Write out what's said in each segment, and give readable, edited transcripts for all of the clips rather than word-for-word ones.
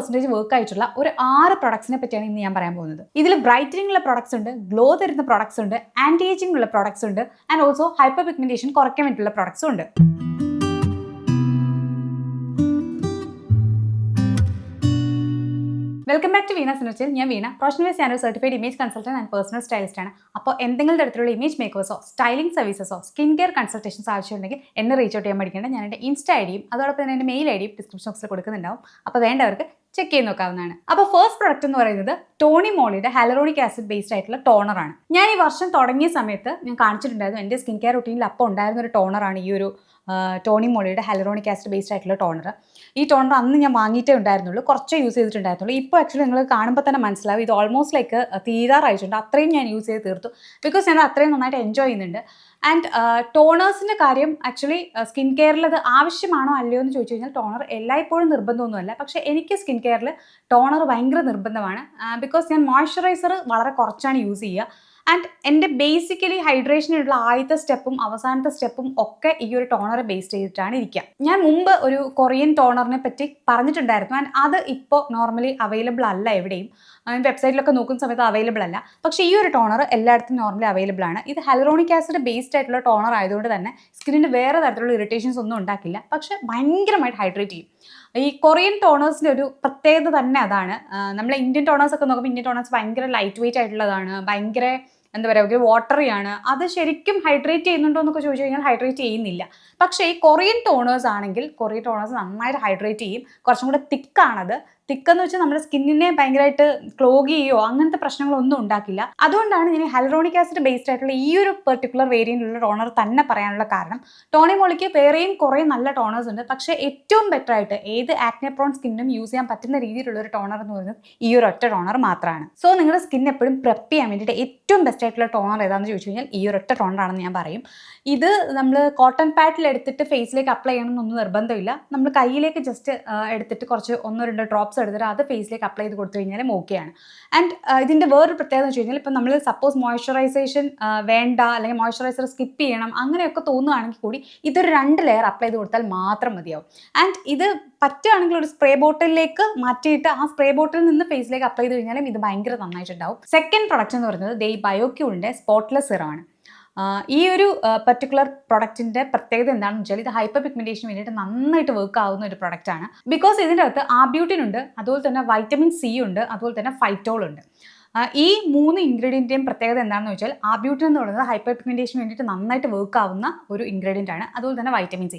100% work ആയിട്ടുള്ള ഒരു 6 പ്രൊഡക്ട്സിനെ പറ്റിയാണ് ഇന്ന് ഞാൻ പറയാൻ പോകുന്നത്. ഇതിൽ ബ്രൈറ്റനിങ് ഉള്ള പ്രൊഡക്ട്സ് ഉണ്ട്, ഗ്ലോ തരുന്ന പ്രൊഡക്ട്സ് ഉണ്ട്, ആന്റി ഏജിംഗ് ഉള്ള പ്രൊഡക്ട്സ് ഉണ്ട്, ആൻഡ് ഓൾസോ ഹൈപ്പർ പിഗ്മെന്റേഷൻ കുറയ്ക്കാൻ വേണ്ടിയിട്ടുള്ള പ്രൊഡക്ട്സും ഉണ്ട്. വെൽക്കം ബാക്ക് ടു വീണ സിനർച്ചിൽ. ഞാൻ Veena, professional channel certified image consultant and personal stylist ആണ്. അപ്പോൾ എന്തെങ്കിലും തരത്തിലുള്ള ഇമേജ് മേക്കേഴ്സോ സ്റ്റൈലിംഗ് സർവീസസോ സ്കിൻ കെയർ കൺസൾട്ടേഷൻസ് ആവശ്യമുണ്ടെങ്കിൽ എന്നെ റീച്ച് ഔട്ട് ചെയ്യാൻ പഠിക്കേണ്ട. ഞാൻ എൻ്റെ ഇൻസ്റ്റ ഐഡിയും അതോടൊപ്പം തന്നെ എൻ്റെ മെയിൽ ഐഡിയും ഡിസ്ക്രിപ്ഷൻ ബോക്സിൽ കൊടുക്കുന്നുണ്ടാവും. അപ്പോൾ വേണ്ടവർക്ക് ചെക്ക് ചെയ്ത് നോക്കാവുന്നതാണ്. അപ്പോൾ ഫസ്റ്റ് പ്രൊഡക്റ്റ് എന്ന് പറയുന്നത് ടോണി മോളിയുടെ ഹൈലറോണിക് ആസിഡ് ബേസ്ഡ് ആയിട്ടുള്ള ടോണറാണ്. ഞാൻ ഈ വർഷം തുടങ്ങിയ സമയത്ത് ഞാൻ കാണിച്ചിട്ടുണ്ടായിരുന്നു. എൻ്റെ സ്കിൻ കെയർ റുട്ടീനിൽ അപ്പോൾ ഉണ്ടായിരുന്ന ഒരു ടോണറാണ് ഈ ഒരു ടോണി മോളിയുടെ ഹൈലറോണിക് ആസിഡ് ബേസ്ഡ് ആയിട്ടുള്ള ടോണർ. ഈ ടോണർ അന്ന് ഞാൻ വാങ്ങിയിട്ടേ ഉണ്ടായിരുന്നുള്ളൂ, കുറച്ച് യൂസ് ചെയ്തിട്ടുണ്ടായിരുന്നുള്ളൂ. ഇപ്പോൾ ആക്ച്വലി നിങ്ങൾ കാണുമ്പോൾ തന്നെ മനസ്സിലാവും ഇത് ഓൾമോസ്റ്റ് ലൈക്ക് തീരാറായിട്ടുണ്ട്. അത്രയും ഞാൻ യൂസ് ചെയ്ത് തീർത്തു, ബിക്കോസ് ഞാൻ അത്രയും നന്നായിട്ട് എൻജോയ് ചെയ്യുന്നുണ്ട്. ആൻഡ് ടോണേഴ്സിൻ്റെ കാര്യം ആക്ച്വലി സ്കിൻ കെയറിൽ അത് ആവശ്യമാണോ അല്ലയോ എന്ന് ചോദിച്ചു കഴിഞ്ഞാൽ ടോണർ എല്ലായ്പ്പോഴും നിർബന്ധമൊന്നുമല്ല. പക്ഷേ എനിക്ക് സ്കിൻ കെയറിൽ ടോണർ ഭയങ്കര നിർബന്ധമാണ്. ബിക്കോസ് ഞാൻ മോയ്സ്ചറൈസർ വളരെ കുറച്ചാണ് യൂസ് ചെയ്യുക. ആൻഡ് എൻ്റെ ബേസിക്കലി ഹൈഡ്രേഷനുള്ള ആദ്യത്തെ സ്റ്റെപ്പും അവസാനത്തെ സ്റ്റെപ്പും ഒക്കെ ഈ ഒരു ടോണറെ ബേസ് ചെയ്തിട്ടാണ് ഇരിക്കുക. ഞാൻ മുമ്പ് ഒരു കൊറിയൻ ടോണറിനെ പറ്റി പറഞ്ഞിട്ടുണ്ടായിരുന്നു. ആൻഡ് അത് ഇപ്പോൾ നോർമലി അവൈലബിൾ അല്ല എവിടെയും. വെബ്സൈറ്റിലൊക്കെ നോക്കുന്ന സമയത്ത് അവൈലബിൾ അല്ല. പക്ഷേ ഈ ഒരു ടോണർ എല്ലായിടത്തും നോർമലി അവൈലബിൾ ആണ്. ഇത് ഹൈലറോണിക് ആസിഡ് ബേസ്ഡ് ആയിട്ടുള്ള ടോണർ ആയതുകൊണ്ട് തന്നെ സ്കിന്നിന് വേറെ തരത്തിലുള്ള ഇറിറ്റേഷൻസ് ഒന്നും ഉണ്ടാക്കില്ല. പക്ഷേ ഭയങ്കരമായിട്ട് ഹൈഡ്രേറ്റ് ചെയ്യും. ഈ കൊറിയൻ ടോണേഴ്സിൻ്റെ ഒരു പ്രത്യേകത തന്നെ അതാണ്. നമ്മൾ ഇന്ത്യൻ ടോണേഴ്സ് ഒക്കെ നോക്കുമ്പോൾ ഇന്ത്യൻ ടോണേഴ്സ് ഭയങ്കര ലൈറ്റ് വെയിറ്റ് ആയിട്ടുള്ളതാണ്, ഭയങ്കര എന്താ പറയുക വാട്ടറിയാണ്. അത് ശരിക്കും ഹൈഡ്രേറ്റ് ചെയ്യുന്നുണ്ടോ എന്നൊക്കെ ചോദിച്ചു കഴിഞ്ഞാൽ ഹൈഡ്രേറ്റ് ചെയ്യുന്നില്ല. പക്ഷേ ഈ കൊറിയൻ ടോണേഴ്സ് ആണെങ്കിൽ കൊറിയൻ ടോണേഴ്സ് നന്നായിട്ട് ഹൈഡ്രേറ്റ് ചെയ്യും. കുറച്ചും കൂടെ തിക്കാണത്. തിക്കെന്ന് വെച്ചാൽ നമ്മുടെ സ്കിന്നിനെ ഭയങ്കരമായിട്ട് ക്ലോഗ് ചെയ്യുകയോ അങ്ങനത്തെ പ്രശ്നങ്ങളൊന്നും ഉണ്ടാക്കില്ല. അതുകൊണ്ടാണ് ഞാൻ ഹൈലറോണിക് ആസിഡ് ബേസ്ഡ് ആയിട്ടുള്ള ഈ ഒരു പെർട്ടിക്കുലർ വേരിയൻ്റിലുള്ള ടോണർ തന്നെ പറയാനുള്ള കാരണം. ടോണി മോളിക്ക് വേറെയും കുറേ നല്ല ടോണേഴ്സ് ഉണ്ട്. പക്ഷേ ഏറ്റവും ബെറ്റർ ആയിട്ട് ഏത് ആക്നെ പ്രോൺ സ്കിന്നും യൂസ് ചെയ്യാൻ പറ്റുന്ന രീതിയിലുള്ള ഒരു ടോണർ എന്ന് പറയുന്നത് ഈ ഒരു ഒറ്റ ടോണർ മാത്രമാണ്. സോ നിങ്ങളുടെ സ്കിൻ എപ്പോഴും പ്രെപ്പ് ചെയ്യാൻ വേണ്ടിയിട്ട് ഏറ്റവും ബെസ്റ്റ് ആയിട്ടുള്ള ടോണർ ഏതാണെന്ന് ചോദിച്ചു കഴിഞ്ഞാൽ ഈ ഒരൊറ്റ ടോണറാണെന്ന് ഞാൻ പറയും. ഇത് നമ്മൾ കോട്ടൺ പാഡിൽ എടുത്തിട്ട് ഫേസിലേക്ക് അപ്ലൈ ചെയ്യണമെന്നൊന്നും നിർബന്ധമില്ല. നമ്മൾ കയ്യിലേക്ക് ജസ്റ്റ് എടുത്തിട്ട് കുറച്ച് 1-2 ഡ്രോപ്സ് എടുത്തിട്ട് അത് ഫേസിലേക്ക് അപ്ലൈ ചെയ്ത് കൊടുത്തു കഴിഞ്ഞാൽ ഓക്കെയാണ്. ആൻഡ് ഇതിൻ്റെ വേറൊരു പ്രത്യേകത എന്ന് വെച്ച് കഴിഞ്ഞാൽ ഇപ്പം നമ്മൾ സപ്പോസ് മോയ്സ്ചറൈസേഷൻ വേണ്ട അല്ലെങ്കിൽ മോയ്സ്ചറൈസർ സ്കിപ്പ് ചെയ്യണം അങ്ങനെയൊക്കെ തോന്നുകയാണെങ്കിൽ കൂടി ഇതൊരു 2 ലെയർ അപ്ലൈ ചെയ്ത് കൊടുത്താൽ മാത്രം മതിയാവും. ആൻഡ് ഇത് പറ്റുകയാണെങ്കിൽ ഒരു സ്പ്രേ ബോട്ടിലേക്ക് മാറ്റിയിട്ട് ആ സ്പ്രേ ബോട്ടിൽ നിന്ന് ഫേസിലേക്ക് അപ്ലൈ ചെയ്ത് കഴിഞ്ഞാലും ഇത് ഭയങ്കര നന്നായിട്ടുണ്ടാവും. സെക്കൻഡ് പ്രൊഡക്റ്റ് എന്ന് പറയുന്നത് ബയോക്യൂളിൻ്റെ സ്പോട്ട്ലെസ് സിറമാണ്. ഈ ഒരു പെർട്ടിക്കുലർ പ്രൊഡക്റ്റിൻ്റെ പ്രത്യേകത എന്താണെന്ന് വെച്ചാൽ ഇത് ഹൈപ്പർ പിഗ്മെന്റേഷന് വേണ്ടിയിട്ട് നന്നായിട്ട് വർക്ക് ആവുന്ന ഒരു പ്രൊഡക്റ്റാണ്. ബിക്കോസ് ഇതിൻ്റെ അകത്ത് ആബ്യൂട്ടിൻ ഉണ്ട്, അതുപോലെ തന്നെ വൈറ്റമിൻ സി ഉണ്ട്, അതുപോലെ തന്നെ ഫൈറ്റോൾ ഉണ്ട്. ഈ 3 ഇൻഗ്രീഡിയൻറ്റിൻ്റെയും പ്രത്യേകത എന്താണെന്ന് വെച്ചാൽ ആബ്യൂട്ടിൻ എന്ന് പറയുന്നത് ഹൈപ്പർ പിഗ്മെന്റേഷന് വേണ്ടിയിട്ട് നന്നായിട്ട് വർക്ക് ആവുന്ന ഒരു ഇൻഗ്രീഡിയൻ്റ് ആണ്. അതുപോലെ തന്നെ വൈറ്റമിൻ സി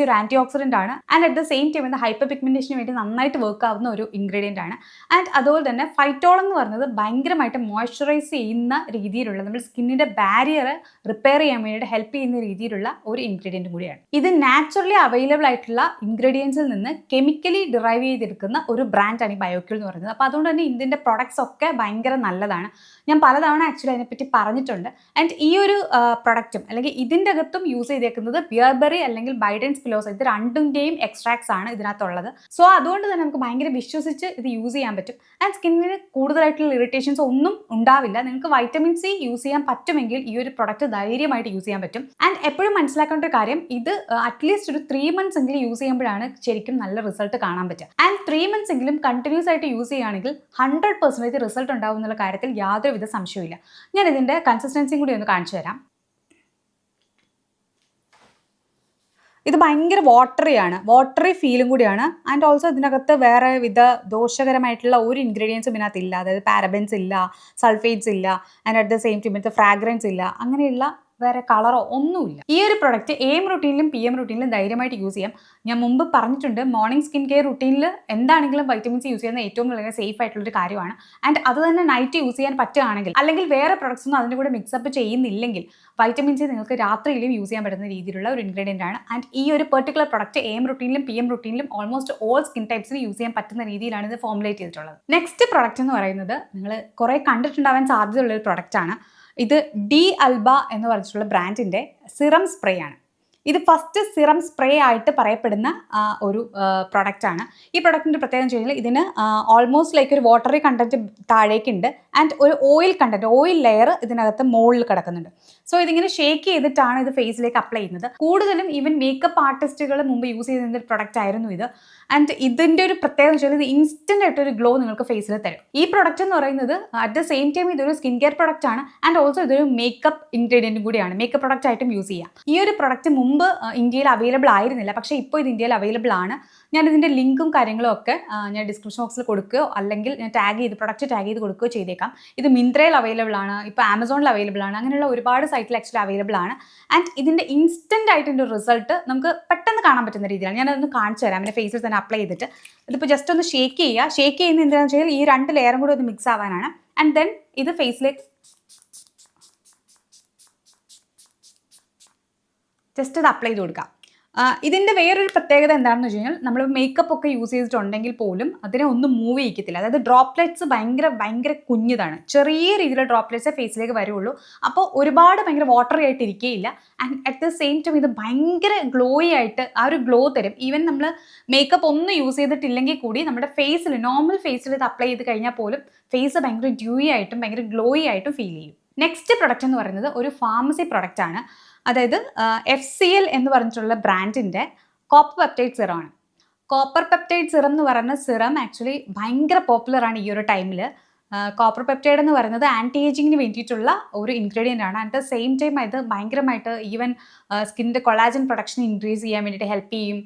ഒരു ആൻറ്റി ഓക്സിഡൻ്റ് ആണ്. And at the same time ഇത് ഹൈപ്പർ പിഗ്മെന്റേഷന് വേണ്ടി നന്നായിട്ട് വർക്ക് ആവുന്ന ഒരു ഇൻഗ്രീഡിയൻ്റ് ആണ്. ആൻഡ് അതുപോലെ തന്നെ ഫൈറ്റോൾ എന്ന് പറയുന്നത് ഭയങ്കരമായിട്ട് മോയ്സ്ചറൈസ് ചെയ്യുന്ന രീതിയിലുള്ള നമ്മുടെ സ്കിന്നിൻ്റെ ബാരിയർ റിപ്പയർ ചെയ്യാൻ വേണ്ടിയിട്ട് ഹെൽപ്പ് ചെയ്യുന്ന രീതിയിലുള്ള ഒരു ഇൻഗ്രീഡിയൻറ്റ് കൂടിയാണ്. ഇത് നാച്ചുറലി അവൈലബിൾ ആയിട്ടുള്ള ഇൻഗ്രീഡിയൻസിൽ നിന്ന് കെമിക്കലി ഡിറൈവ് ചെയ്തെടുക്കുന്ന ഒരു ബ്രാൻഡാണ് ഈ ബയോക്യൂൾ എന്ന് പറയുന്നത്. അപ്പോൾ അതുകൊണ്ട് തന്നെ ഇതിൻ്റെ പ്രൊഡക്ട്സ് ഒക്കെ ഭയങ്കര നല്ലതാണ്. ഞാൻ പലതവണ ആക്ച്വലി അതിനെപ്പറ്റി പറഞ്ഞിട്ടുണ്ട്. ആൻഡ് ഈ ഒരു പ്രൊഡക്റ്റും അല്ലെങ്കിൽ ഇതിൻ്റെ അകത്തും യൂസ് ചെയ്തേക്കുന്നത് ബിയർബെറി അല്ലെങ്കിൽ ബൈഡൻ സ്പിലോസ, ഇത് രണ്ടിൻ്റെയും എക്സ്ട്രാക്ട്സ് ആണ് ഇതിനകത്തുള്ളത്. സോ അതുകൊണ്ട് തന്നെ നമുക്ക് ഭയങ്കര വിശ്വസിച്ച് ഇത് യൂസ് ചെയ്യാൻ പറ്റും. ആൻഡ് സ്കിന്നിന് കൂടുതലായിട്ടുള്ള ഇറിറ്റേഷൻസ് ഒന്നും ഉണ്ടാവില്ല. നിങ്ങൾക്ക് വൈറ്റമിൻ സി യൂസ് ചെയ്യാൻ പറ്റുമെങ്കിൽ ഈ ഒരു പ്രൊഡക്റ്റ് ധൈര്യമായിട്ട് യൂസ് ചെയ്യാൻ പറ്റും. ആൻഡ് എപ്പോഴും മനസ്സിലാക്കേണ്ട ഒരു കാര്യം, ഇത് അറ്റ്ലീസ്റ്റ് ഒരു 3 months എങ്കിലും യൂസ് ചെയ്യുമ്പോഴാണ് ശരിക്കും നല്ല റിസൾട്ട് കാണാൻ പറ്റുക. ആൻഡ് 3 months എങ്കിലും കണ്ടിന്യൂസ് ആയിട്ട് യൂസ് ചെയ്യുകയാണെങ്കിൽ 100% റിസൾട്ട് ഉണ്ടാവും എന്നുള്ള കാര്യത്തിൽ യാതൊരുവിധ സംശയമില്ല. ഞാൻ ഇതിൻ്റെ കൺസിസ്റ്റൻസിയും കൂടി ഒന്ന് കാണിച്ചു തരാം. ഇത് ഭയങ്കര വാട്ടറി ഫീലും കൂടിയാണ്. ആൻഡ് ഓൾസോ ഇതിനകത്ത് വേറെ വിധ ദോഷകരമായിട്ടുള്ള ഒരു ഇൻഗ്രീഡിയൻസും ഇതിനകത്തില്ല. അതായത് പാരബൻസ് ഇല്ല, സൾഫേറ്റ്സ് ഇല്ല, and at the same time ഇതിനകത്ത് ഫ്രാഗ്രൻസ് ഇല്ല, അങ്ങനെയുള്ള വേറെ കളറോ ഒന്നുമില്ല. ഈ ഒരു പ്രൊഡക്റ്റ് AM റുട്ടീനിലും PM റുട്ടീനിലും ധൈര്യമായിട്ട് യൂസ് ചെയ്യാം. ഞാൻ മുമ്പ് പറഞ്ഞിട്ടുണ്ട്, മോർണിംഗ് സ്കിൻ കെയർ റുട്ടീനിൽ എന്താണെങ്കിലും വൈറ്റമിൻ സി യൂസ് ചെയ്യുന്ന ഏറ്റവും വളരെ സേഫ് ആയിട്ടുള്ളൊരു കാര്യമാണ്. ആൻഡ് അത് തന്നെ നൈറ്റ് യൂസ് ചെയ്യാൻ പറ്റുകയാണെങ്കിൽ, അല്ലെങ്കിൽ വേറെ പ്രൊഡക്ട്സ് ഒന്നും അതിൻ്റെ കൂടെ മിക്സപ്പ് ചെയ്യുന്നില്ലെങ്കിൽ വൈറ്റമിൻ സി നിങ്ങൾക്ക് രാത്രിയിലും യൂസ് ചെയ്യാൻ പറ്റുന്ന രീതിയിലുള്ള ഒരു ഇൻഗ്രീഡിയൻ്റ് ആണ്. ആൻഡ് ഈ ഒരു പെർട്ടിക്കുലർ പ്രൊഡക്റ്റ് AM റുട്ടീനിലും PM റുട്ടീനിലും ഓൾമോസ്റ്റ് ഓൾ സ്കിൻ ടൈപ്സിന് യൂസ് ചെയ്യാൻ പറ്റുന്ന രീതിയിലാണ് ഇത് ഫോർമുലേറ്റ് ചെയ്തിട്ടുള്ളത്. നെക്സ്റ്റ് പ്രൊഡക്റ്റ് എന്ന് പറയുന്നത് നിങ്ങൾ കുറേ കണ്ടിട്ടുണ്ടാവാൻ സാധ്യതയുള്ളൊരു പ്രൊഡക്റ്റാണ്. ഇത് ഡി അൽബ എന്ന് പറഞ്ഞിട്ടുള്ള ബ്രാൻഡിൻ്റെ സിറം സ്പ്രേ ആണ്. ഇത് ഫസ്റ്റ് സിറം സ്പ്രേ ആയിട്ട് പറയപ്പെടുന്ന ഒരു പ്രൊഡക്റ്റാണ്. ഈ പ്രൊഡക്റ്റിൻ്റെ പ്രത്യേകത എന്ന് വെച്ച് കഴിഞ്ഞാൽ ഇതിന് ഓൾമോസ്റ്റ് ലൈക്ക് ഒരു വാട്ടറി കണ്ടൻറ്റ് താഴേക്കുണ്ട് ആൻഡ് ഒരു ഓയിൽ കണ്ടൻറ്റ്, ഓയിൽ ലെയർ ഇതിനകത്ത് മുകളിൽ കിടക്കുന്നുണ്ട്. സോ ഇതിങ്ങനെ ഷേക്ക് ചെയ്തിട്ടാണ് ഇത് ഫേസിലേക്ക് അപ്ലൈ ചെയ്യുന്നത്. കൂടുതലും ഈവൻ മേക്കപ്പ് ആർട്ടിസ്റ്റുകൾ മുമ്പ് യൂസ് ചെയ്തിരുന്ന ഒരു പ്രൊഡക്റ്റ് ആയിരുന്നു ഇത്. ആൻഡ് ഇതിൻ്റെ ഒരു പ്രത്യേകത വെച്ചാൽ ഇത് ഇൻസ്റ്റൻ്റ് ആയിട്ടൊരു ഗ്ലോ നിങ്ങൾക്ക് ഫേസിൽ തരും. ഈ പ്രൊഡക്റ്റ് എന്ന് പറയുന്നത് അറ്റ് ദ സെയിം ടൈം ഇതൊരു സ്കിൻ കെയർ പ്രൊഡക്റ്റ് ആണ് ആൻഡ് ഓൾസോ ഇതൊരു മേക്കപ്പ് ഇൻഗ്രീഡിയൻറ്റും കൂടിയാണ്. മേക്കപ്പ് പ്രൊഡക്റ്റ് ആയിട്ടും യൂസ് ചെയ്യാം. ഈ ഒരു പ്രൊഡക്റ്റ് മുമ്പ് ഇന്ത്യയിൽ അവൈലബിൾ ആയിരുന്നില്ല, പക്ഷേ ഇപ്പോൾ ഇത് ഇന്ത്യയിൽ അവൈലബിൾ ആണ്. ഞാൻ ഇതിൻ്റെ ലിങ്കും കാര്യങ്ങളും ഒക്കെ ഞാൻ ഡിസ്ക്രിപ്ഷൻ ബോക്സിൽ കൊടുക്കുകയോ അല്ലെങ്കിൽ ഞാൻ പ്രൊഡക്റ്റ് ടാഗ് ചെയ്ത് കൊടുക്കുകയോ ചെയ്തേക്കാം. ഇത് മിന്ത്രയിൽ അവൈലബിൾ ആണ്, ഇപ്പോൾ ആമസോണിൽ അവൈലബിൾ ആണ്, അങ്ങനെയുള്ള ഒരുപാട് സൈറ്റിൽ ആക്ച്വലി അവൈലബിൾ ആണ്. ആൻഡ് ഇതിൻ്റെ ഇൻസ്റ്റൻ്റ് ആയിട്ടിൻ്റെ റിസൾട്ട് നമുക്ക് പെട്ടെന്ന് കാണാൻ പറ്റുന്ന രീതിയിലാണ്. ഞാനതൊന്ന് കാണിച്ചു തരാം. എൻ്റെ ഫേസിൽ തന്നെ അപ്ലൈ ചെയ്തിട്ട് ഇതിപ്പോൾ ജസ്റ്റ് ഒന്ന് ഷേക്ക് ചെയ്യുക. ഷേക്ക് ചെയ്യുന്നത് എന്താണെന്ന് വെച്ചാൽ ഈ 2 ലെയറും കൂടി ഒന്ന് മിക്സ് ആവാനാണ്. ആൻഡ് ദെൻ ഇത് ഫേസിലേക്ക് ജസ്റ്റ് ഇത് അപ്ലൈ ചെയ്ത് കൊടുക്കാം. ഇതിൻ്റെ വേറൊരു പ്രത്യേകത എന്താണെന്ന് വെച്ച് കഴിഞ്ഞാൽ നമ്മൾ മേക്കപ്പ് ഒക്കെ യൂസ് ചെയ്തിട്ടുണ്ടെങ്കിൽ പോലും അതിനെ ഒന്നും മൂവ് ചെയ്യിക്കത്തില്ല. അതായത് ഡ്രോപ്ലെറ്റ്സ് ഭയങ്കര കുഞ്ഞതാണ്. ചെറിയ രീതിയിലുള്ള ഡ്രോപ്ലെറ്റ്സ് ഫേസിലേക്ക് വരുള്ളൂ. അപ്പോൾ ഒരുപാട് ഭയങ്കര വാട്ടറി ആയിട്ട് ഇരിക്കുകയില്ല. And at the same time ഇത് ഭയങ്കര ഗ്ലോയി ആയിട്ട് ആ ഒരു ഗ്ലോ തരും. ഈവൻ നമ്മൾ മേക്കപ്പ് ഒന്നും യൂസ് ചെയ്തിട്ടില്ലെങ്കിൽ കൂടി നമ്മുടെ ഫേസിൽ, നോർമൽ ഫേസിൽ ഇത് അപ്ലൈ ചെയ്ത് കഴിഞ്ഞാൽ പോലും ഫേസ് ഭയങ്കര ഡ്യൂയി ആയിട്ടും ഭയങ്കര ഗ്ലോയി ആയിട്ടും ഫീൽ ചെയ്യും. നെക്സ്റ്റ് പ്രൊഡക്റ്റ് എന്ന് പറയുന്നത് ഒരു ഫാർമസി പ്രൊഡക്റ്റ് ആണ്. അതായത് FCL എന്ന് പറഞ്ഞിട്ടുള്ള ബ്രാൻഡിൻ്റെ കോപ്പർ പെപ്റ്റൈഡ് സിറമാണ്. കോപ്പർ പെപ്റ്റൈഡ് സിറം എന്ന് പറയുന്ന സിറം ആക്ച്വലി ഭയങ്കര പോപ്പുലറാണ് ഈ ഒരു ടൈമിൽ. കോപ്പർ പെപ്റ്റൈഡ് എന്ന് പറയുന്നത് ആൻറ്റി ഏജിങ്ങിന് വേണ്ടിയിട്ടുള്ള ഒരു ഇൻഗ്രീഡിയൻ്റ് ആണ്. അറ്റ് ദ സെയിം ടൈം ഇത് ഭയങ്കരമായിട്ട് ഈവൻ സ്കിന്നിൻ്റെ കൊളാജൻ പ്രൊഡക്ഷൻ ഇൻക്രീസ് ചെയ്യാൻ വേണ്ടിയിട്ട് ഹെൽപ്പ് ചെയ്യും.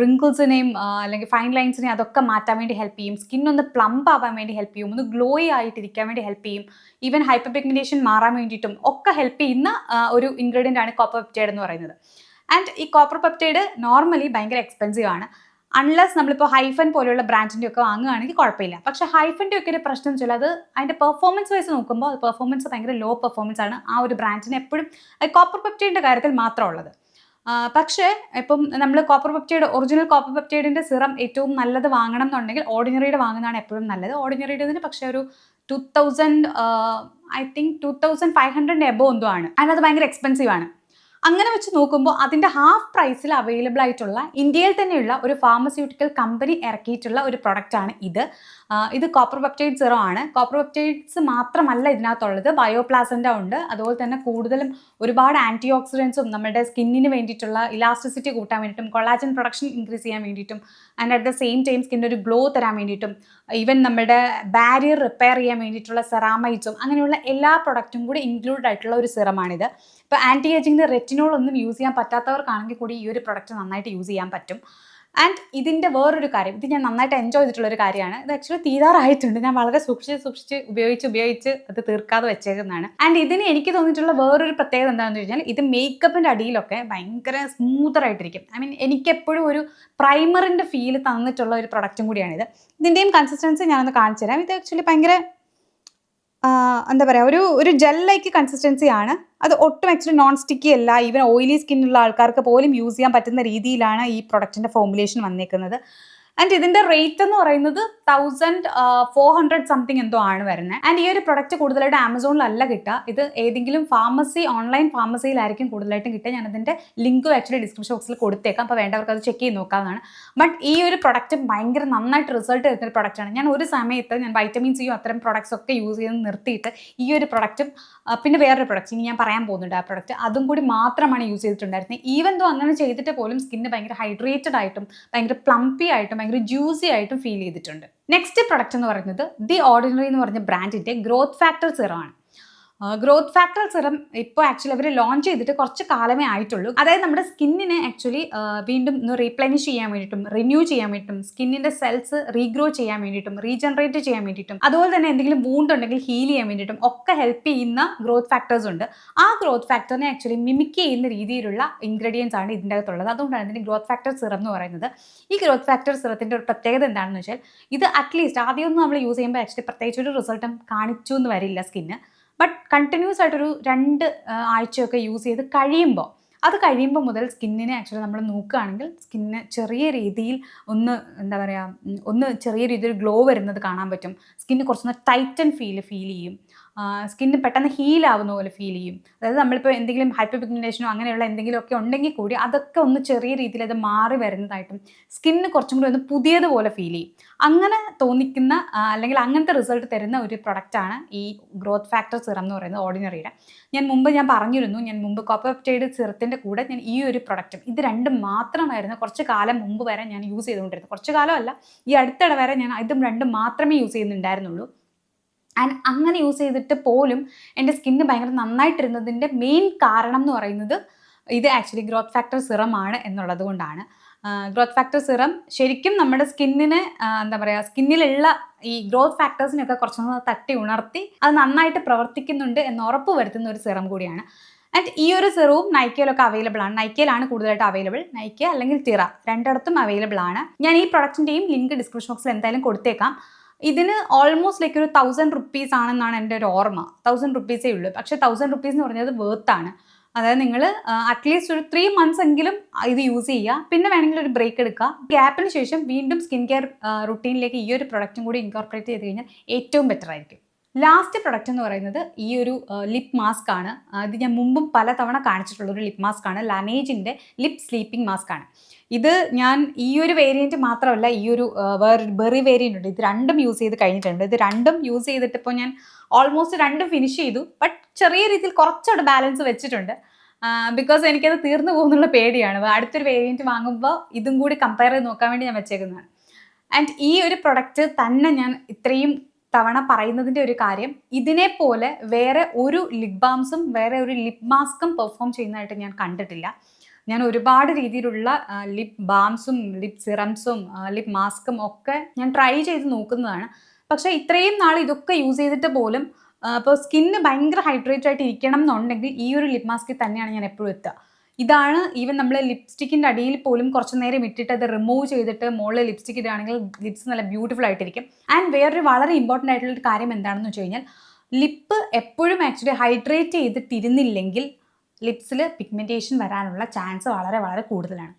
റിങ്കിൾസിനെയും അല്ലെങ്കിൽ ഫൈൻ ലൈൻസിനെയും അതൊക്കെ മാറ്റാൻ വേണ്ടി ഹെൽപ്പ് ചെയ്യും. സ്കിന്നൊന്ന് പ്ലംപ് ആവാൻ വേണ്ടി ഹെൽപ്പ് ചെയ്യും. ഒന്ന് ഗ്ലോയി ആയിട്ടിരിക്കാൻ വേണ്ടി ഹെൽപ്പ് ചെയ്യും. ഈവൻ ഹൈപ്പർ പിഗ്മെൻറ്റേഷൻ മാറാൻ വേണ്ടിയിട്ടും ഒക്കെ ഹെൽപ്പ് ചെയ്യുന്ന ഒരു ഇൻഗ്രീഡിയൻ്റ് ആണ് കോപ്പർ പെപ്റ്റൈഡ് എന്ന് പറയുന്നത്. ആൻഡ് ഈ കോപ്പർ പെപ്റ്റൈഡ് നോർമലി ഭയങ്കര എക്സ്പെൻസീവ് ആണ്. അൺലെസ് നമ്മളിപ്പോൾ ഹൈഫൻ പോലെയുള്ള ബ്രാൻഡിൻ്റെ ഒക്കെ വാങ്ങുകയാണെങ്കിൽ കുഴപ്പമില്ല. പക്ഷേ ഹൈഫൻ്റെ ഒക്കെ ഒരു പ്രശ്നം എന്ന് വെച്ചാൽ അത് അതിൻ്റെ പെർഫോമൻസ് വൈസ് നോക്കുമ്പോൾ അത് പെർഫോമൻസ് ഭയങ്കര ലോ പെർഫോമൻസ് ആണ് ആ ഒരു ബ്രാൻഡിന് എപ്പോഴും കോപ്പർ പെപ്റ്റൈഡിൻ്റെ കാര്യത്തിൽ മാത്രമുള്ളത്. പക്ഷേ ഇപ്പം നമ്മൾ ഒറിജിനൽ കോപ്പർ പെപ്റ്റൈഡിൻ്റെ സിറം ഏറ്റവും നല്ലത് വാങ്ങണം എന്നുണ്ടെങ്കിൽ ഓർഡിനറിയുടെ വാങ്ങുന്നതാണ് എപ്പോഴും നല്ലത്. ഓർഡിനറിയുടേതിന് പക്ഷേ ഒരു 2500 എബോ എന്തോ ആണ്. ആൻഡ് അത് ഭയങ്കര എക്സ്പെൻസീവ് ആണ്. അങ്ങനെ വെച്ച് നോക്കുമ്പോൾ അതിൻ്റെ ഹാഫ് പ്രൈസിൽ അവൈലബിൾ ആയിട്ടുള്ള ഇന്ത്യയിൽ തന്നെയുള്ള ഒരു ഫാർമസ്യൂട്ടിക്കൽ കമ്പനി ഇറക്കിയിട്ടുള്ള ഒരു പ്രൊഡക്റ്റാണ് ഇത്. ഇത് കോപ്പർ പെപ്റ്റൈഡ് സിറം ആണ്. കോപ്പർ പെപ്റ്റൈഡ്സ് മാത്രമല്ല ഇതിനകത്തുള്ളത്, ബയോപ്ലാസൻ്റ ഉണ്ട്. അതുപോലെ തന്നെ കൂടുതലും ഒരുപാട് ആൻറ്റി ഓക്സിഡൻസും നമ്മുടെ സ്കിന്നിന് വേണ്ടിയിട്ടുള്ള ഇലാസ്റ്റിസിറ്റി കൂട്ടാൻ വേണ്ടിയിട്ടും കൊളാജൻ പ്രൊഡക്ഷൻ ഇൻക്രീസ് ചെയ്യാൻ വേണ്ടിയിട്ടും and at the same time സ്കിന്നിന് ഒരു ഗ്ലോ തരാൻ വേണ്ടിയിട്ടും ഈവൻ നമ്മുടെ ബാരിയർ റിപ്പയർ ചെയ്യാൻ വേണ്ടിയിട്ടുള്ള സെറാമൈഡ്സും അങ്ങനെയുള്ള എല്ലാ പ്രൊഡക്റ്റും കൂടി ഇൻക്ലൂഡ് ആയിട്ടുള്ള ഒരു സിറമാണിത്. ഇപ്പോൾ ആൻറ്റി ഏജിങ്ങിൻ്റെ റെറ്റിനോൾ ഒന്നും യൂസ് ചെയ്യാൻ പറ്റാത്തവർക്കാണെങ്കിൽ കൂടി ഈ ഒരു പ്രൊഡക്റ്റ് നന്നായിട്ട് യൂസ് ചെയ്യാൻ പറ്റും. ആൻഡ് ഇതിൻ്റെ വേറൊരു കാര്യം, ഇത് ഞാൻ നന്നായിട്ട് എൻജോയ് ചെയ്തിട്ടുള്ളൊരു കാര്യമാണ്. ഇത് ആക്ച്വലി തീരാറായിട്ടുണ്ട്. ഞാൻ വളരെ സൂക്ഷിച്ച് ഉപയോഗിച്ച് അത് തീർക്കാതെ വെച്ചേക്കുന്നതാണ്. ആൻഡ് ഇതിന് എനിക്ക് തോന്നിയിട്ടുള്ള വേറൊരു പ്രത്യേകത എന്താണെന്ന് വെച്ചാൽ ഇത് മേക്കപ്പിൻ്റെ അടിയിലൊക്കെ ഭയങ്കര സ്മൂത്തറായിട്ടിരിക്കും. ഐ മീൻ എനിക്കെപ്പോഴും ഒരു പ്രൈമറിൻ്റെ ഫീൽ തന്നിട്ടുള്ള ഒരു പ്രൊഡക്റ്റും കൂടിയാണിത്. ഇതിൻ്റെയും കൺസിസ്റ്റൻസി ഞാനൊന്ന് കാണിച്ചു തരാം. ഇത് ആക്ച്വലി ഭയങ്കര എന്താ പറയുക, ഒരു ജെൽ ലൈക്ക് കൺസിസ്റ്റൻസി ആണ്. അത് ഒട്ടും ആക്ച്വലി നോൺ സ്റ്റിക്കി അല്ല. ഈവൻ ഓയിലി സ്കിന്നുള്ള ആൾക്കാർക്ക് പോലും യൂസ് ചെയ്യാൻ പറ്റുന്ന രീതിയിലാണ് ഈ പ്രൊഡക്റ്റിൻ്റെ ഫോർമുലേഷൻ വന്നേക്കുന്നത്. ആൻഡ് ഇതിൻ്റെ റേറ്റ് എന്ന് പറയുന്നത് 1400 സംതിങ് എന്തോ ആണ് വരുന്നത്. ആൻഡ് ഈ ഒരു പ്രൊഡക്റ്റ് കൂടുതലായിട്ട് ആമസോണിലല്ല കിട്ടുക. ഇത് ഏതെങ്കിലും ഓൺലൈൻ ഫാർമസിയിലായിരിക്കും കൂടുതലായിട്ടും കിട്ടുക. ഞാനതിൻ്റെ ലിങ്കും ആക്ച്വലി ഡിസ്ക്രിപ്ഷൻ ബോക്സിൽ കൊടുത്തേക്കാം. അപ്പോൾ വേണ്ടവർക്ക് അത് ചെക്ക് ചെയ്ത് നോക്കാവുന്നതാണ്. ബട്ട് ഈ ഒരു പ്രൊഡക്റ്റ് ഭയങ്കര നന്നായിട്ട് റിസൾട്ട് തരുന്നൊരു പ്രൊഡക്റ്റാണ്. ഞാൻ ഒരു സമയത്ത് വൈറ്റമിൻ സിയും അത്തരം പ്രൊഡക്ട്സ് ഒക്കെ യൂസ് ചെയ്ത് നിർത്തിയിട്ട് ഈ ഒരു പ്രൊഡക്റ്റും പിന്നെ വേറൊരു പ്രൊഡക്റ്റ് ഇനി ഞാൻ പറയാൻ പോകുന്നുണ്ട് ആ പ്രൊഡക്റ്റ്, അതും കൂടി മാത്രമാണ് യൂസ് ചെയ്തിട്ടുണ്ടായിരുന്നത്. ഈവൻ ദോ അങ്ങനെ ചെയ്തിട്ട് പോലും സ്കിന്ന് ഭയങ്കര ഹൈഡ്രേറ്റഡ് ആയിട്ടും ഭയങ്കര പ്ലംപി ആയിട്ടും ഭയങ്കര ജ്യൂസി ആയിട്ടും ഫീൽ ചെയ്തിട്ടുണ്ട്. നെക്സ്റ്റ് പ്രൊഡക്റ്റ് എന്ന് പറയുന്നത് ദി ഓർഡിനറി എന്ന് പറഞ്ഞ ബ്രാൻഡിൻ്റെ ഗ്രോത്ത് ഫാക്ടർ സിറമാണ്. ഗ്രോത്ത് ഫാക്ടർ സിറം ഇപ്പോൾ ആക്ച്വലി അവർ ലോഞ്ച് ചെയ്തിട്ട് കുറച്ച് കാലമേ ആയിട്ടുള്ളൂ. അതായത് നമ്മുടെ സ്കിന്നിനെ ആക്ച്വലി വീണ്ടും ഒന്ന് റീപ്ലനിഷ് ചെയ്യാൻ വേണ്ടിയിട്ടും റിന്യൂ ചെയ്യാൻ വേണ്ടിയിട്ടും സ്കിന്നിൻ്റെ സെൽസ് റീഗ്രോ ചെയ്യാൻ വേണ്ടിയിട്ടും റീജനറേറ്റ് ചെയ്യാൻ വേണ്ടിയിട്ടും അതുപോലെ തന്നെ എന്തെങ്കിലും വൂണ്ട് ഉണ്ടെങ്കിൽ ഹീൽ ചെയ്യാൻ വേണ്ടിയിട്ടും ഒക്കെ ഹെൽപ്പ് ചെയ്യുന്ന ഗ്രോത്ത് ഫാക്ടേഴ്സ് ഉണ്ട്. ആ ഗ്രോത്ത് ഫാക്ടറിനെ ആക്ച്വലി മിമിക് ചെയ്യുന്ന രീതിയിലുള്ള ഇൻഗ്രീഡിയൻസ് ആണ് ഇതിൻ്റെ അകത്തുള്ളത്. അതുകൊണ്ടാണ് ഇതിന് ഗ്രോത്ത് ഫാക്ടർ സിറം എന്ന് പറയുന്നത്. ഈ ഗ്രോത്ത് ഫാക്ടർ സിറത്തിൻ്റെ ഒരു പ്രത്യേകത എന്താണെന്ന് വെച്ചാൽ ഇത് അറ്റ്ലീസ്റ്റ് ആദ്യമൊന്നും നമ്മൾ യൂസ് ചെയ്യുമ്പോൾ ആക്ച്വലി പ്രത്യേകിച്ച് ഒരു റിസൾട്ടും കാണിച്ചു എന്ന് വരില്ല സ്കിന്ന്. ബട്ട് കണ്ടിന്യൂസ് ആയിട്ടൊരു 2 ആഴ്ചയൊക്കെ യൂസ് ചെയ്ത് കഴിയുമ്പോൾ മുതൽ സ്കിന്നിനെ ആക്ച്വലി നമ്മൾ നോക്കുകയാണെങ്കിൽ സ്കിന്നിന് ചെറിയ രീതിയിൽ ഒന്ന് ചെറിയ രീതിയിൽ ഗ്ലോ വരുന്നത് കാണാൻ പറ്റും. സ്കിന്ന് കുറച്ചൊന്ന് ടൈറ്റൻ ഫീൽ ചെയ്യും. സ്കിന്ന് പെട്ടെന്ന് ഹീലാവുന്ന പോലെ ഫീൽ ചെയ്യും. അതായത് നമ്മളിപ്പോൾ എന്തെങ്കിലും ഹൈപ്പർ പിഗ്മെൻറ്റേഷനോ അങ്ങനെയുള്ള എന്തെങ്കിലുമൊക്കെ ഉണ്ടെങ്കിൽ കൂടി അതൊക്കെ ഒന്ന് ചെറിയ രീതിയിൽ അത് മാറി വരുന്നതായിട്ടും സ്കിന്ന് കുറച്ചും കൂടി ഒന്ന് പുതിയതുപോലെ ഫീൽ ചെയ്യും. അങ്ങനെ തോന്നിക്കുന്ന അല്ലെങ്കിൽ അങ്ങനത്തെ റിസൾട്ട് തരുന്ന ഒരു പ്രൊഡക്റ്റാണ് ഈ ഗ്രോത്ത് ഫാക്ടർ സിറം എന്ന് പറയുന്നത് ഓർഡിനറിയുടെ. ഞാൻ പറഞ്ഞിരുന്നു, ഞാൻ മുമ്പ് കോപ്പർപെപ്റ്റൈഡ് സിറത്തിൻ്റെ കൂടെ ഞാൻ ഈ ഒരു പ്രൊഡക്റ്റും ഇത് രണ്ടും മാത്രമായിരുന്നു കുറച്ച് കാലം മുമ്പ് വരെ ഞാൻ യൂസ് ചെയ്തുകൊണ്ടിരുന്നത്. കുറച്ച് കാലമല്ല, ഈ അടുത്തിടെ വരെ ഞാൻ ഇതും രണ്ടും മാത്രമേ യൂസ് ചെയ്യുന്നുണ്ടായിരുന്നുള്ളൂ. ആൻഡ് അങ്ങനെ യൂസ് ചെയ്തിട്ട് പോലും എൻ്റെ സ്കിന്ന് ഭയങ്കര നന്നായിട്ടിരുന്നതിൻ്റെ മെയിൻ കാരണം എന്ന് പറയുന്നത് ഇത് ആക്ച്വലി ഗ്രോത്ത് ഫാക്ടർ സിറമാണ് എന്നുള്ളത് കൊണ്ടാണ്. ഗ്രോത്ത് ഫാക്ടർ സിറം ശരിക്കും നമ്മുടെ സ്കിന്നിന് എന്താ പറയുക, സ്കിന്നിലുള്ള ഈ ഗ്രോത്ത് ഫാക്ടേഴ്സിനൊക്കെ കുറച്ചൊന്ന് തട്ടി ഉണർത്തി അത് നന്നായിട്ട് പ്രവർത്തിക്കുന്നുണ്ട് എന്ന് ഉറപ്പ് വരുത്തുന്ന ഒരു സിറം കൂടിയാണ്. ആൻഡ് ഈ ഒരു സിറവും നൈക്കയിലൊക്കെ അവൈലബിൾ ആണ്. നൈക്കയിലാണ് കൂടുതലായിട്ട് അവൈലബിൾ. നൈക്ക അല്ലെങ്കിൽ ടിറ രണ്ടിടത്തും അവൈലബിൾ ആണ്. ഞാൻ ഈ പ്രൊഡക്റ്റിൻ്റെയും ലിങ്ക് ഡിസ്ക്രിപ്ഷൻ ബോക്സിൽ എന്തായാലും കൊടുത്തേക്കാം. ഇതിന് ഓൾമോസ്റ്റ് ലൈക്ക് ഒരു 1000 റുപ്പീസ് ആണെന്നാണ് എൻ്റെ ഒരു ഓർമ്മ. 1000 റുപ്പീസേ ഉള്ളൂ. പക്ഷേ 1000 റുപ്പീസ് എന്ന് പറഞ്ഞത് വേർത്താണ്. അതായത് നിങ്ങൾ അറ്റ്ലീസ്റ്റ് ഒരു 3 മന്ത്സ് എങ്കിലും ഇത് യൂസ് ചെയ്യുക. പിന്നെ വേണമെങ്കിൽ ഒരു ബ്രേക്ക് എടുക്കുക. ഗ്യാപ്പിന് ശേഷം വീണ്ടും സ്കിൻ കെയർ റുട്ടീനിലേക്ക് ഈ ഒരു പ്രൊഡക്റ്റും കൂടി ഇൻകോർപ്പറേറ്റ് ചെയ്ത് കഴിഞ്ഞാൽ ഏറ്റവും ബെറ്റർ ആയിരിക്കും. ലാസ്റ്റ് പ്രൊഡക്റ്റ് എന്ന് പറയുന്നത് ഈ ഒരു ലിപ് മാസ്ക് ആണ്. ഇത് ഞാൻ മുമ്പും പലതവണ കാണിച്ചിട്ടുള്ള ഒരു ലിപ് മാസ്ക് ആണ്. ലാനേജിൻ്റെ ലിപ് സ്ലീപ്പിംഗ് മാസ്ക് ആണ്. ഇത് ഞാൻ ഈ ഒരു വേരിയൻറ്റ് മാത്രമല്ല, ഈ ഒരു വേറൊരു ബെറി വേരിയൻ്റ് ഉണ്ട്. ഇത് രണ്ടും യൂസ് ചെയ്ത് കഴിഞ്ഞിട്ടുണ്ട്. ഇത് രണ്ടും യൂസ് ചെയ്തിട്ട് ഇപ്പോൾ ഞാൻ ഓൾമോസ്റ്റ് രണ്ടും ഫിനിഷ് ചെയ്തു. ബട്ട് ചെറിയ രീതിയിൽ കുറച്ചവിടെ ബാലൻസ് വെച്ചിട്ടുണ്ട്. ബിക്കോസ് എനിക്കത് തീർന്നു പോകുന്നുള്ള പേടിയാണ്. അടുത്തൊരു വേരിയൻറ്റ് വാങ്ങുമ്പോൾ ഇതും കൂടി കമ്പയർ ചെയ്ത് നോക്കാൻ വേണ്ടി ഞാൻ വെച്ചേക്കുന്നതാണ്. ആൻഡ് ഈ ഒരു പ്രൊഡക്റ്റ് തന്നെ ഞാൻ ഇത്രയും തവണ പറയുന്നതിൻ്റെ ഒരു കാര്യം, ഇതിനെ പോലെ വേറെ ഒരു ലിപ് ബാംസും വേറെ ഒരു ലിപ് മാസ്കും പെർഫോം ചെയ്യുന്നതായിട്ട് ഞാൻ കണ്ടിട്ടില്ല. ഞാൻ ഒരുപാട് രീതിയിലുള്ള ലിപ് ബാംസും ലിപ് സിറംസും ലിപ് മാസ്കും ഒക്കെ ഞാൻ ട്രൈ ചെയ്ത് നോക്കുന്നതാണ്. പക്ഷേ ഇത്രയും നാൾ ഇതൊക്കെ യൂസ് ചെയ്തിട്ട് പോലും ഇപ്പോൾ സ്കിന്ന് ഭയങ്കര ഹൈഡ്രേറ്റ് ആയിട്ട് ഇരിക്കണം എന്നുണ്ടെങ്കിൽ ഈ ഒരു ലിപ് മാസ്കിൽ തന്നെയാണ് ഞാൻ എപ്പോഴും എത്തുക. ഇതാണ് ഈവൻ നമ്മൾ ലിപ്സ്റ്റിക്കിൻ്റെ അടിയിൽ പോലും കുറച്ച് നേരം ഇട്ടിട്ട് അത് റിമൂവ് ചെയ്തിട്ട് മുകളിൽ ലിപ്സ്റ്റിക് ഇടുകയാണെങ്കിൽ ലിപ്സ് നല്ല ബ്യൂട്ടിഫുൾ ആയിട്ടിരിക്കും. ആൻഡ് വേറൊരു വളരെ ഇമ്പോർട്ടൻ്റ് ആയിട്ടുള്ളൊരു കാര്യം എന്താണെന്ന് വെച്ച് കഴിഞ്ഞാൽ, ലിപ്പ് എപ്പോഴും ആക്ച്വലി ഹൈഡ്രേറ്റ് ചെയ്തിട്ടിരുന്നില്ലെങ്കിൽ ലിപ്സിൽ പിഗ്മെൻറ്റേഷൻ വരാനുള്ള ചാൻസ് വളരെ വളരെ കൂടുതലാണ്.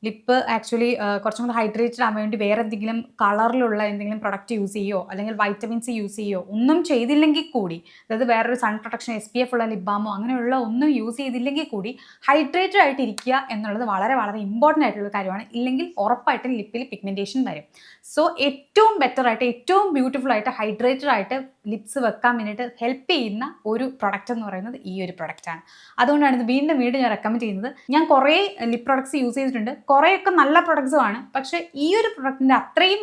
ലിപ്പ് ആക്ച്വലി കുറച്ചും കൂടി ഹൈഡ്രേറ്റഡ് ആവാൻ വേണ്ടി വേറെ എന്തെങ്കിലും കളറിലുള്ള എന്തെങ്കിലും പ്രൊഡക്റ്റ് യൂസ് ചെയ്യുകയോ അല്ലെങ്കിൽ വൈറ്റമിൻസ് യൂസ് ചെയ്യുകയോ ഒന്നും ചെയ്തില്ലെങ്കിൽ കൂടി, അതായത് വേറൊരു സൺ പ്രൊട്ടക്ഷൻ SPF ഉള്ള ലിപ് ബാമോ അങ്ങനെയുള്ള ഒന്നും യൂസ് ചെയ്തില്ലെങ്കിൽ കൂടി ഹൈഡ്രേറ്റഡ് ആയിട്ട് ഇരിക്കുക എന്നുള്ളത് വളരെ വളരെ ഇമ്പോർട്ടൻ്റ് ആയിട്ടുള്ള കാര്യമാണ്. ഇല്ലെങ്കിൽ ഉറപ്പായിട്ടും ലിപ്പിൽ പിഗ്മെൻറ്റേഷൻ വരും. സോ ഏറ്റവും ബെറ്റർ ആയിട്ട് ഏറ്റവും ബ്യൂട്ടിഫുൾ ആയിട്ട് ഹൈഡ്രേറ്റഡ് ആയിട്ട് ലിപ്സ് വെക്കാൻ വേണ്ടിയിട്ട് ഹെൽപ്പ് ചെയ്യുന്ന ഒരു പ്രൊഡക്റ്റ് എന്ന് പറയുന്നത് ഈ ഒരു പ്രൊഡക്റ്റാണ്. അതുകൊണ്ടാണ് ഇത് വീണ്ടും ഞാൻ റെക്കമെൻഡ് ചെയ്യുന്നത്. ഞാൻ കുറേ ലിപ് പ്രൊഡക്ട്സ് യൂസ് ചെയ്തിട്ടുണ്ട്. കുറേയൊക്കെ നല്ല പ്രൊഡക്ട്സുമാണ്. പക്ഷേ ഈ ഒരു പ്രൊഡക്റ്റിൻ്റെ അത്രയും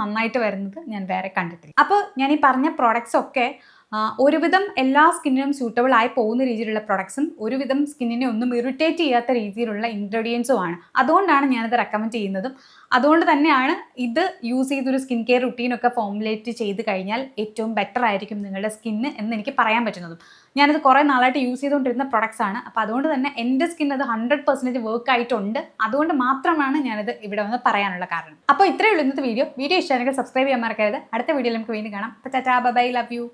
നന്നായിട്ട് വരുന്നത് ഞാൻ വേറെ കണ്ടിട്ടില്ല. അപ്പോൾ ഞാൻ ഈ പറഞ്ഞ പ്രൊഡക്ട്സ് ഒക്കെ ഒരുവിധം എല്ലാ സ്കിന്നിനും സ്യൂട്ടബിൾ ആയി പോകുന്ന രീതിയിലുള്ള പ്രൊഡക്ട്സും ഒരുവിധം സ്കിന്നിനെ ഒന്നും ഇറിറ്റേറ്റ് ചെയ്യാത്ത രീതിയിലുള്ള ഇൻഗ്രീഡിയൻസുമാണ്. അതുകൊണ്ടാണ് ഞാനിത് റെക്കമെൻഡ് ചെയ്യുന്നതും. അതുകൊണ്ട് തന്നെയാണ് ഇത് യൂസ് ചെയ്തൊരു സ്കിൻ കെയർ റുട്ടീനൊക്കെ ഫോമുലേറ്റ് ചെയ്ത് കഴിഞ്ഞാൽ ഏറ്റവും ബെറ്റർ ആയിരിക്കും നിങ്ങളുടെ സ്കിന്ന് എന്ന് എനിക്ക് പറയാൻ പറ്റുന്നതും. ഞാനിത് കുറേ നാളായിട്ട് യൂസ് ചെയ്തുകൊണ്ടിരുന്ന പ്രൊഡക്ട്സ് ആണ്. അപ്പോൾ അതുകൊണ്ട് തന്നെ എൻ്റെ സ്കിൻ അത് 100% വർക്ക് ആയിട്ടുണ്ട്. അതുകൊണ്ട് മാത്രമാണ് ഞാനിത് ഇവിടെ വന്ന് പറയാനുള്ള കാരണം. അപ്പോൾ ഇത്രയേ ഉള്ളൂ ഇന്നത്തെ വീഡിയോ. ഇഷ്ടമാണെങ്കിൽ സബ്സ്ക്രൈബ് ചെയ്യാൻ മറക്കരുത്. അടുത്ത വീഡിയോയിൽ നമുക്ക് വീണ്ടും കാണാം. അപ്പോൾ ടാറ്റാ, ബൈ, ലവ് യു.